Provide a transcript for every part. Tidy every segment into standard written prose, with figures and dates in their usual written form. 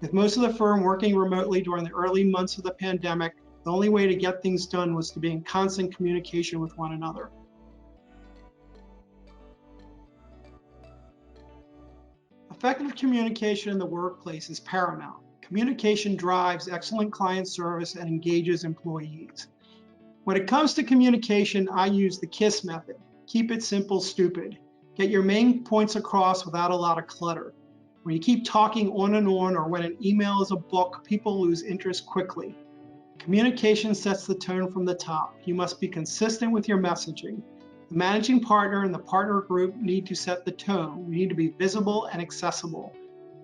With most of the firm working remotely during the early months of the pandemic, the only way to get things done was to be in constant communication with one another. Effective communication in the workplace is paramount. Communication drives excellent client service and engages employees. When it comes to communication, I use the KISS method. Keep it simple, stupid. Get your main points across without a lot of clutter. When you keep talking on and on, or when an email is a book, people lose interest quickly. Communication sets the tone from the top. You must be consistent with your messaging. The managing partner and the partner group need to set the tone. We need to be visible and accessible.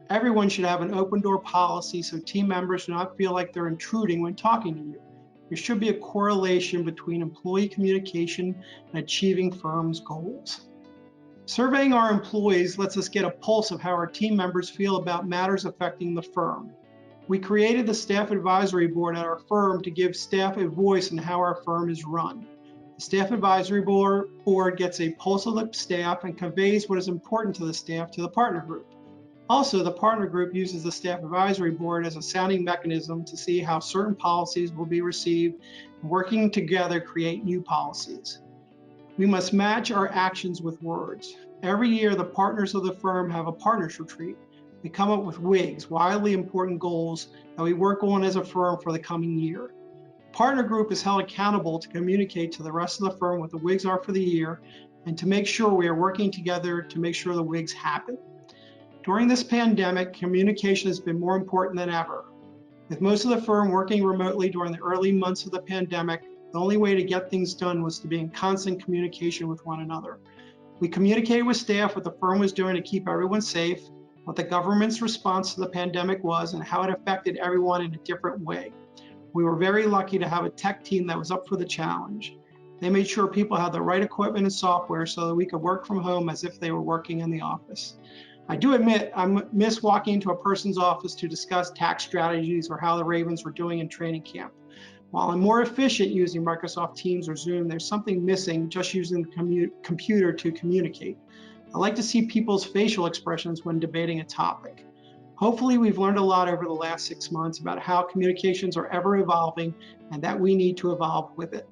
Everyone should have an open door policy so team members do not feel like they're intruding when talking to you. There should be a correlation between employee communication and achieving firm's goals. Surveying our employees lets us get a pulse of how our team members feel about matters affecting the firm. We created the Staff Advisory Board at our firm to give staff a voice in how our firm is run. The Staff Advisory Board gets a pulse of the staff and conveys what is important to the staff to the partner group. Also, the partner group uses the Staff Advisory Board as a sounding mechanism to see how certain policies will be received, and working together create new policies. We must match our actions with words. Every year, the partners of the firm have a partners retreat. We come up with WIGs, wildly important goals, that we work on as a firm for the coming year. The partner group is held accountable to communicate to the rest of the firm what the WIGs are for the year and to make sure we are working together to make sure the WIGs happen. During this pandemic, communication has been more important than ever. With most of the firm working remotely during the early months of the pandemic, the only way to get things done was to be in constant communication with one another. We communicated with staff what the firm was doing to keep everyone safe, what the government's response to the pandemic was, and how it affected everyone in a different way. We were very lucky to have a tech team that was up for the challenge. They made sure people had the right equipment and software so that we could work from home as if they were working in the office. I do admit I miss walking into a person's office to discuss tax strategies or how the Ravens were doing in training camp. While I'm more efficient using Microsoft Teams or Zoom, there's something missing just using the computer to communicate. I like to see people's facial expressions when debating a topic. Hopefully, we've learned a lot over the last 6 months about how communications are ever evolving and that we need to evolve with it.